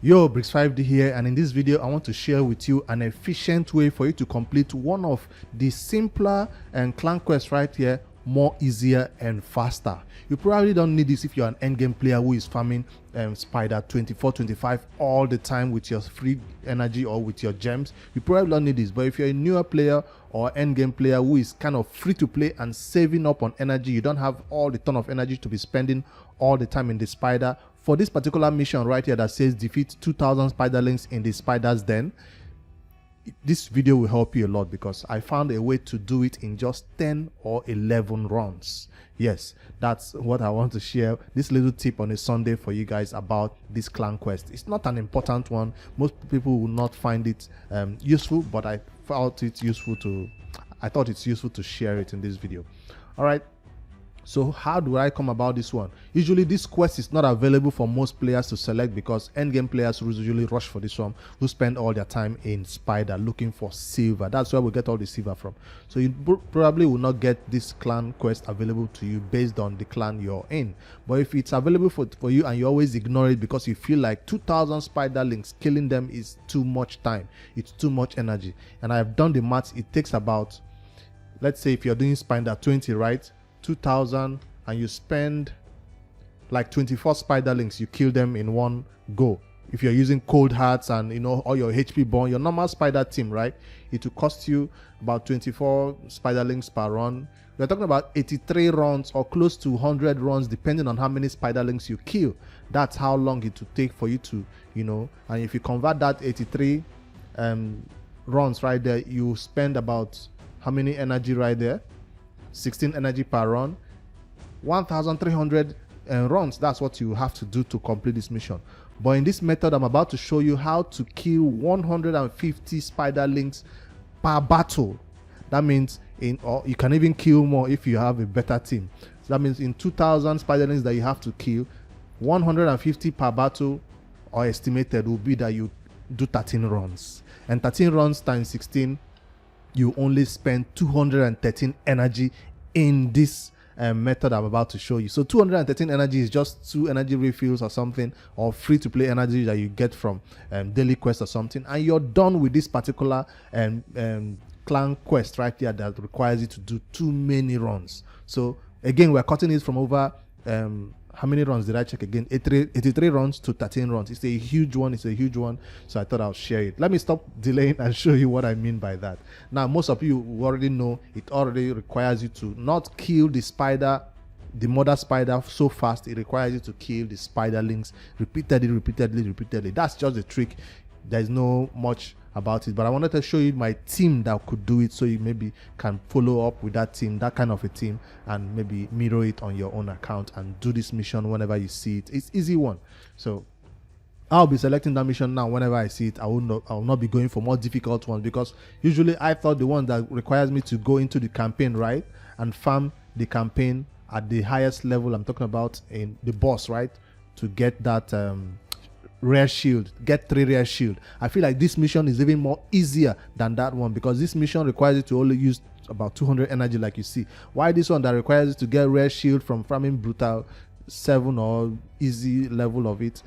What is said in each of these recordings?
Yo, Bricks5D here, and in this video I want to share with you an efficient way for you to complete one of the simpler and clan quests right here more easier and faster. You probably don't need this if you're an endgame player who is farming Spider 24-25 all the time with your free energy or with your gems. You probably don't need this, but if you're a newer player or endgame player who is kind of free to play and saving up on energy, you don't have all the ton of energy to be spending all the time in the Spider. For this particular mission right here that says defeat 2000 Spiderlings in the Spider's Den, this video will help you a lot because I found a way to do it in just 10 or 11 runs. Yes, that's what I want to share, this little tip on a Sunday for you guys about this clan quest. It's not an important one. Most people will not find it useful, but I thought it's useful to share it in this video. All right. So how do I come about this one? Usually this quest is not available for most players to select because endgame players usually rush for this one, who spend all their time in Spider looking for silver. That's where we get all the silver from. So you probably will not get this clan quest available to you based on the clan you're in. But if it's available for you and you always ignore it because you feel like 2000 Spiderlings, killing them is too much time, it's too much energy. And I've done the maths. It takes about, let's say if you're doing Spider 20, right? 2000, and you spend like 24 Spiderlings, you kill them in one go. If you're using cold hearts and all your HP burn, your normal Spider team, right, it will cost you about 24 Spiderlings per run. We're talking about 83 runs or close to 100 runs depending on how many Spiderlings you kill. That's how long it will take for you to, and if you convert that 83 runs right there, you spend about how many energy right there? 16 energy per run, 1300 runs. That's what you have to do to complete this mission. But in this method, I'm about to show you how to kill 150 Spiderlings per battle. That means or you can even kill more if you have a better team. So that means in 2000 Spiderlings that you have to kill, 150 per battle, or estimated will be that you do 13 runs, and 13 runs times 16, you only spend 213 energy in this method I'm about to show you. So 213 energy is just 2 energy refills or something, or free to play energy that you get from daily quest or something, and you're done with this particular clan quest right here that requires you to do too many runs. So again, we're cutting it from over how many runs did I check again? 83 runs to 13 runs. It's a huge one. So I thought I'll share it. Let me stop delaying and show you what I mean by that. Now, most of you already know it already requires you to not kill the spider, the mother spider, so fast. It requires you to kill the Spiderlings repeatedly. That's just the trick. There's no much about it, but I wanted to show you my team that could do it, so you maybe can follow up with that team, that kind of a team, and maybe mirror it on your own account and do this mission whenever you see it. It's easy one. So I'll be selecting that mission now. Whenever I see it, I will not be going for more difficult ones, because usually I thought the one that requires me to go into the campaign, right, and farm the campaign at the highest level, I'm talking about in the boss, right, to get that rare shield, get 3 rare shield. I feel like this mission is even more easier than that one, because this mission requires you to only use about 200 energy, like you see. Why this one that requires you to get rare shield from farming brutal 7 or easy level of it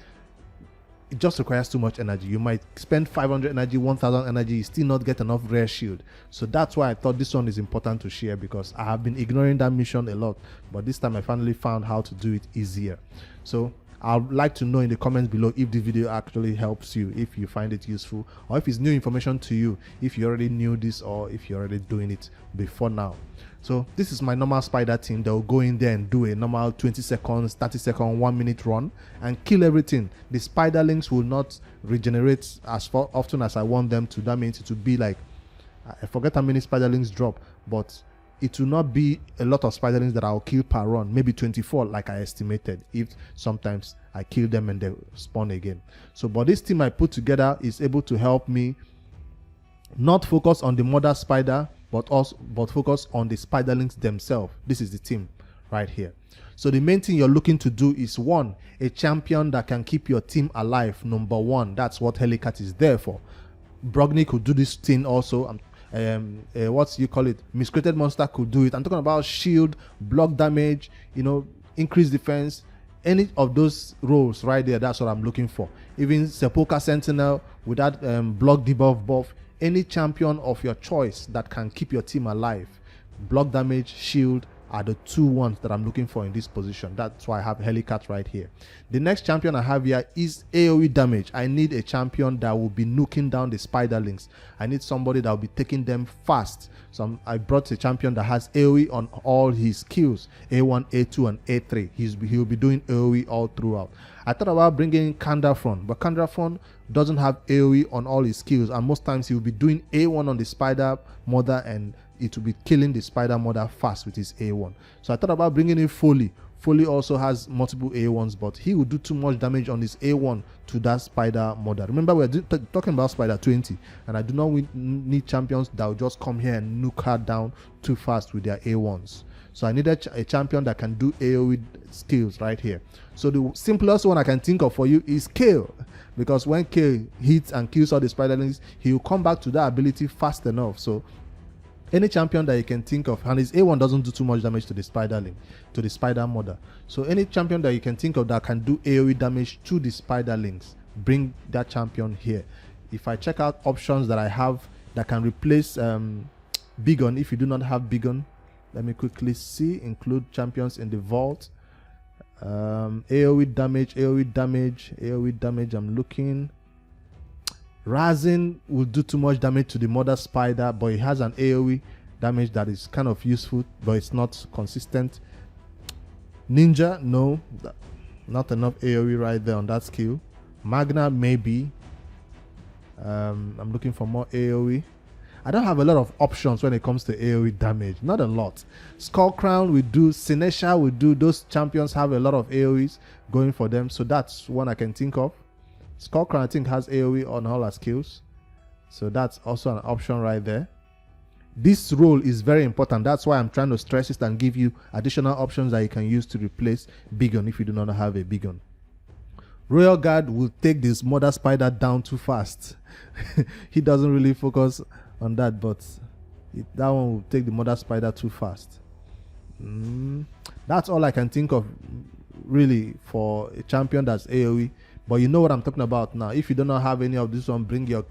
just requires too much energy. You might spend 500 energy, 1000 energy, you still not get enough rare shield. So that's why I thought this one is important to share, because I have been ignoring that mission a lot, but this time I finally found how to do it easier. So I'd like to know in the comments below if the video actually helps you, if you find it useful, or if it's new information to you, if you already knew this, or if you're already doing it before now. So this is my normal spider team. They'll go in there and do a normal 20 seconds, 30 second, 1 minute run and kill everything. The Spiderlings will not regenerate as often as I want them to. That means it will be like, I forget how many Spiderlings drop, but it will not be a lot of Spiderlings that I'll kill per run, maybe 24 like I estimated, if sometimes I kill them and they spawn again. So but this team I put together is able to help me not focus on the mother spider, but focus on the Spiderlings themselves. This is the team right here. So the main thing you're looking to do is, 1, a champion that can keep your team alive. Number 1, that's what Helicat is there for. Brogni could do this thing also. What you call it, Miscreated Monster could do it. I'm talking about shield, block damage, increase defense, any of those roles right there, that's what I'm looking for. Even Sepulchre Sentinel with that block debuff buff, any champion of your choice that can keep your team alive. Block damage, shield are the two ones that I'm looking for in this position. That's why I have Helicat right here. The next champion I have here is AoE damage. I need a champion that will be nuking down the Spiderlings. I need somebody that will be taking them fast. So I brought a champion that has AoE on all his skills, A1, A2, and A3. He'll be doing AoE all throughout. I thought about bringing Kandaphron, but Kandaphron doesn't have AoE on all his skills, and most times he will be doing A1 on the Spider Mother, and it will be killing the Spider Mother fast with his A1. So I thought about bringing in Foley. Foley also has multiple A1s, but he will do too much damage on his A1 to that Spider Mother. Remember, we're talking about Spider 20, and I do not need champions that will just come here and nuke her down too fast with their A1s. So I needed a champion that can do AoE skills right here. So the simplest one I can think of for you is Kale, because when Kale hits and kills all the Spiderlings, he will come back to that ability fast enough. So any champion that you can think of, and his A1 doesn't do too much damage to the Spiderling, to the Spider Mother. So any champion that you can think of that can do AoE damage to the Spiderlings, bring that champion here. If I check out options that I have that can replace Bigon, if you do not have Bigon, let me quickly see. Include champions in the vault. AoE damage, AoE damage, AoE damage. I'm looking. Razin will do too much damage to the Mother Spider, but it has an AoE damage that is kind of useful, but it's not consistent. Ninja, no, not enough AoE right there on that skill. Magna, maybe. I'm looking for more AoE. I don't have a lot of options when it comes to AoE damage. Not a lot. Skullcrown will do. Sinesha will do. Those champions have a lot of AoEs going for them. So that's one I can think of. Skullcrown, I think, has AoE on all her skills. So that's also an option right there. This role is very important. That's why I'm trying to stress it and give you additional options that you can use to replace Bigon if you do not have a Bigon. Royal Guard will take this Mother Spider down too fast. He doesn't really focus on that, but that one will take the Mother Spider too fast. That's all I can think of really for a champion that's AoE, but you know what I'm talking about now. If you do not have any of this one, bring your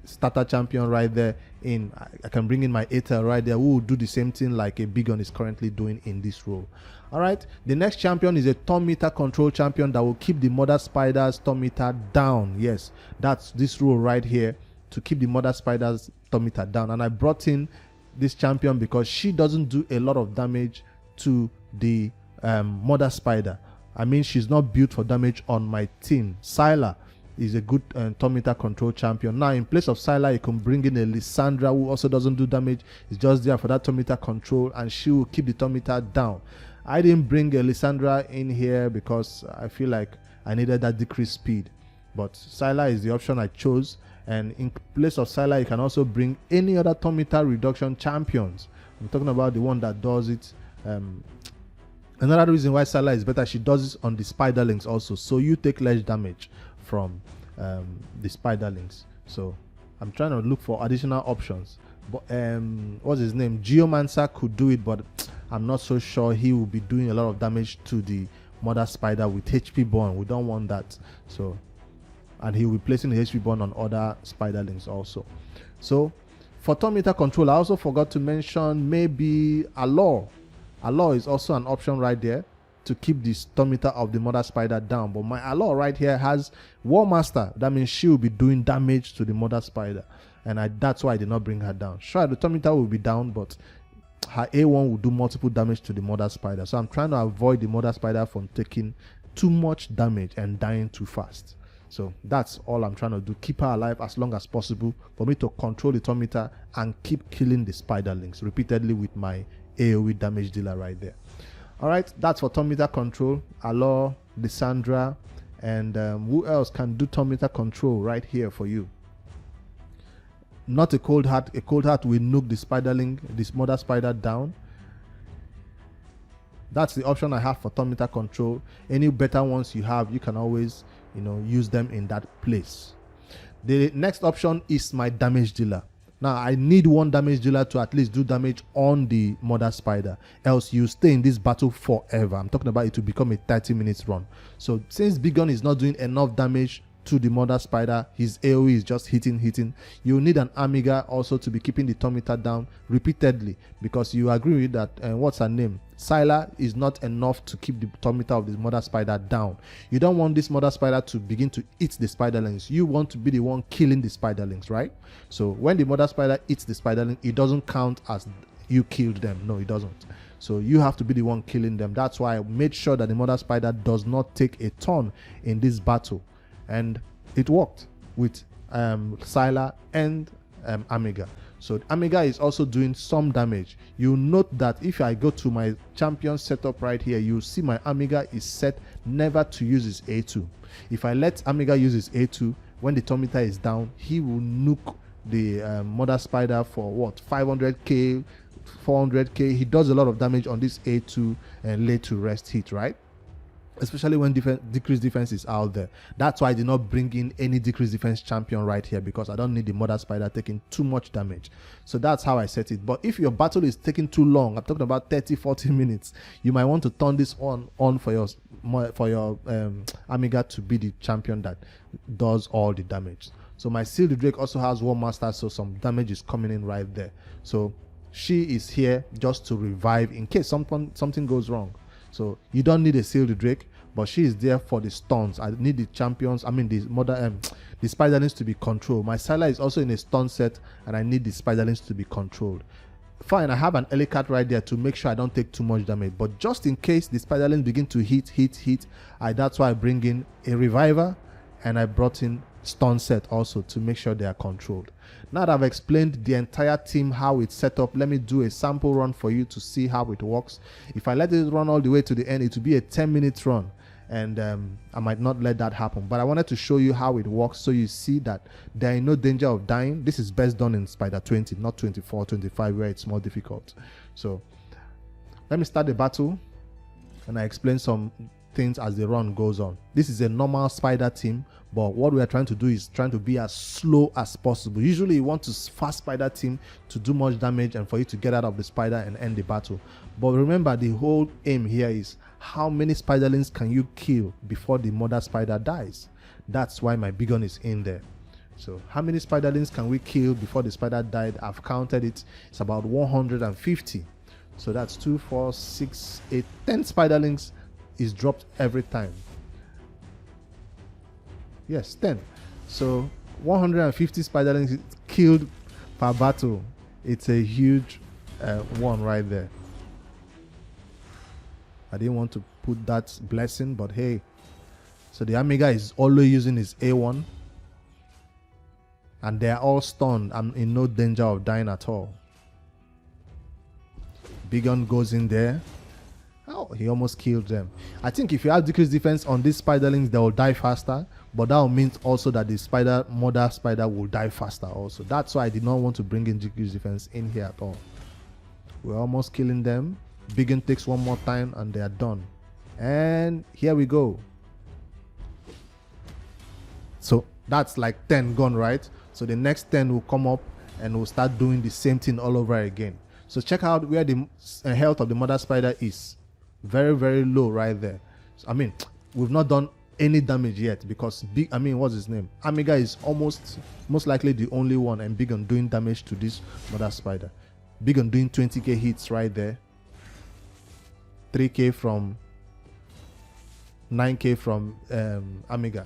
starter champion right there in. I can bring in my Aether right there, who will do the same thing like a Bigon is currently doing in this role. All right, the next champion is a turn meter control champion that will keep the Mother Spider's turn meter down. Yes, that's this role right here, to keep the Mother Spider's turn meter down. And I brought in this champion because she doesn't do a lot of damage to the Mother Spider. I mean, she's not built for damage on my team. Syla is a good turn meter control champion. Now, in place of Syla, you can bring in a Lysandra, who also doesn't do damage. It's just there for that turn meter control, and she will keep the turn meter down. I didn't bring a Lysandra in here because I feel like I needed that decreased speed. But Syla is the option I chose. And in place of Syla, you can also bring any other turn meter reduction champions. I'm talking about the one that does it. Another reason why Syla is better, she does it on the Spiderlings also. So you take less damage from the Spiderlings. So I'm trying to look for additional options. But what's his name? Geomancer could do it, but I'm not so sure he will be doing a lot of damage to the Mother Spider with HP burn. We don't want that. So, and he will be placing the HP burn on other Spiderlings also. So for turn meter control, I also forgot to mention maybe Allure. Allure is also an option right there to keep the turn meter of the Mother Spider down. But my Allure right here has War Master. That means she will be doing damage to the Mother Spider. And that's why I did not bring her down. Sure, the turn meter will be down, but her A1 will do multiple damage to the Mother Spider. So I'm trying to avoid the Mother Spider from taking too much damage and dying too fast. So that's all I'm trying to do. Keep her alive as long as possible for me to control the turn meter and keep killing the Spiderlings repeatedly with my AoE damage dealer right there. All right, that's for turn meter control. Allure, Lysandra, and who else can do turn meter control right here for you? Not a Cold Heart. A Cold Heart will nuke the Spiderling, this Mother Spider down. That's the option I have for turn meter control. Any better ones you have, you can always, use them in that place. The next option is my damage dealer. Now I need one damage dealer to at least do damage on the mother spider, else you stay in this battle forever. I'm talking about it to become a 30 minutes run. So since Big Gun is not doing enough damage to the mother spider, his AoE is just hitting. You need an Amiga also to be keeping the turn meter down repeatedly, because you agree with that, what's her name, Sylar, is not enough to keep the turn meter of the mother spider down. You don't want this mother spider to begin to eat the spiderlings. You want to be the one killing the spiderlings, right? So when the mother spider eats the spiderling, it doesn't count as you killed them. No, it doesn't. So you have to be the one killing them. That's why I made sure that the mother spider does not take a turn in this battle. And it worked with Sylar and Amiga. So Amiga is also doing some damage. You note that if I go to my champion setup right here, you see my Amiga is set never to use his A2. If I let Amiga use his A2, when the turn meter is down, he will nuke the mother spider for what, 500k, 400k. He does a lot of damage on this A2 and lay to rest hit, right? Especially when decreased defense is out there. That's why I did not bring in any decreased defense champion right here, because I don't need the mother spider taking too much damage. So that's how I set it. But if your battle is taking too long, I'm talking about 30-40 minutes, you might want to turn this on for your Amiga to be the champion that does all the damage. So my Seal the Drake also has War Master, so some damage is coming in right there. So she is here just to revive in case something goes wrong. So you don't need a Seal the Drake, but she is there for the stuns. I need the champions, the spiderlings to be controlled. My Sylar is also in a stun set, and I need the spiderlings to be controlled. Fine, I have an early cat right there to make sure I don't take too much damage. But just in case the spiderlings begin to hit, that's why I bring in a reviver, and I brought in stun set also to make sure they are controlled. Now that I've explained the entire team, how it's set up, let me do a sample run for you to see how it works. If I let it run all the way to the end, it will be a 10-minute run, and I might not let that happen. But I wanted to show you how it works so you see that there is no danger of dying. This is best done in Spider 20, not 24, 25, where it's more difficult. So let me start the battle, and I explain some things as the run goes on. This is a normal spider team, but what we are trying to do is trying to be as slow as possible. Usually you want to fast spider team to do much damage and for you to get out of the spider and end the battle. But remember, the whole aim here is how many spiderlings can you kill before the mother spider dies. That's why my big gun is in there. So how many spiderlings can we kill before the spider died? I've counted it. It's about 150. So that's 2, 4, 6, 8, 10 spiderlings is dropped every time. Yes, 10. So 150 spiderlings killed per battle. It's a huge one right there. I didn't want to put that blessing, but hey. So the Amiga is always using his A1, and they're all stunned. I'm in no danger of dying at all. Big Gun goes in there. Oh, he almost killed them. I think if you have decreased defense on these spiderlings, they will die faster. But that will mean also that the mother spider will die faster also. That's why I did not want to bring in decreased defense in here at all. We're almost killing them. Big Gun takes one more time and they are done. And here we go. So that's like 10 gone, right? So the next 10 will come up and we'll start doing the same thing all over again. So check out where the health of the mother spider is. Very, very low right there. So, we've not done any damage yet because what's his name? Amiga is most likely the only one, and Big Gun doing damage to this mother spider. Big Gun doing 20k hits right there. 3k from 9k from Amiga.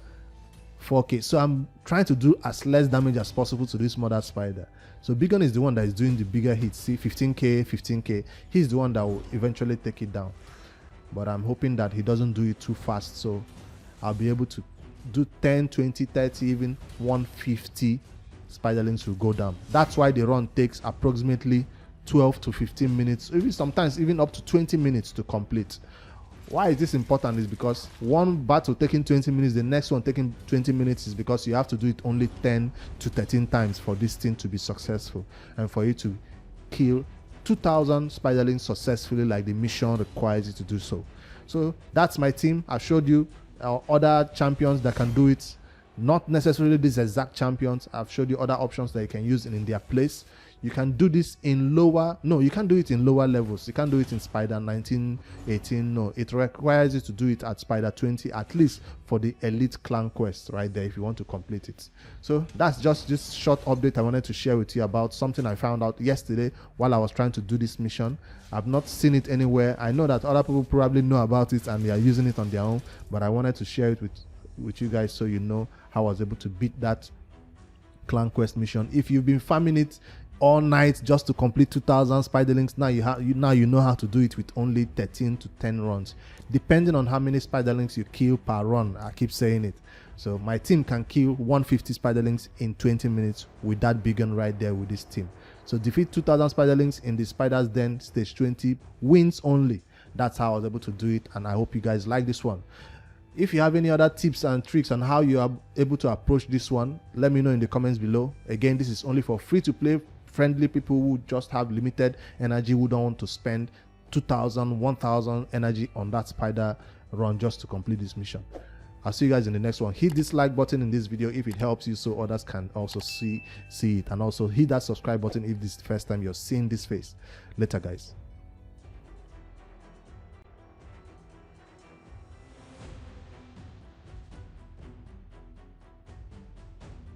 4k. So I'm trying to do as less damage as possible to this mother spider. So Big Gun is the one that is doing the bigger hits. See, 15k. He's the one that will eventually take it down. But I'm hoping that he doesn't do it too fast, so I'll be able to do 10, 20, 30, even 150 spiderlings will go down. That's why the run takes approximately 12 to 15 minutes, sometimes even up to 20 minutes to complete. Why is this important? Is because one battle taking 20 minutes, the next one taking 20 minutes is because you have to do it only 10 to 13 times for this thing to be successful and for you to kill 2,000 spiderlings successfully like the mission requires you to do so. So that's my team. I showed you other champions that can do it. Not necessarily these exact champions. I've showed you other options that you can use in their place. You can do this in lower, no, you can't do it in lower levels. You can't do it in Spider 19, 18, no. It requires you to do it at Spider 20, at least for the Elite Clan Quest right there if you want to complete it. So that's just this short update I wanted to share with you about something I found out yesterday while I was trying to do this mission. I've not seen it anywhere. I know that other people probably know about it and they are using it on their own, but I wanted to share it with you guys so you know how I was able to beat that Clan Quest mission. If you've been farming it all night just to complete 2000 Spiderlings, now you know how to do it with only 13 to 10 runs, depending on how many Spiderlings you kill per run. I keep saying it. So my team can kill 150 Spiderlings in 20 minutes with that big gun right there with this team. So defeat 2000 Spiderlings in the Spider's Den stage 20, wins only. That's how I was able to do it, and I hope you guys like this one. If you have any other tips and tricks on how you are able to approach this one, let me know in the comments below. Again, this is only for free to play friendly people who just have limited energy, who don't want to spend 2000, 1000 energy on that spider run just to complete this mission. I'll see you guys in the next one. Hit this like button in this video if it helps you so others can also see it, and also hit that subscribe button if this is the first time you're seeing this face. Later guys.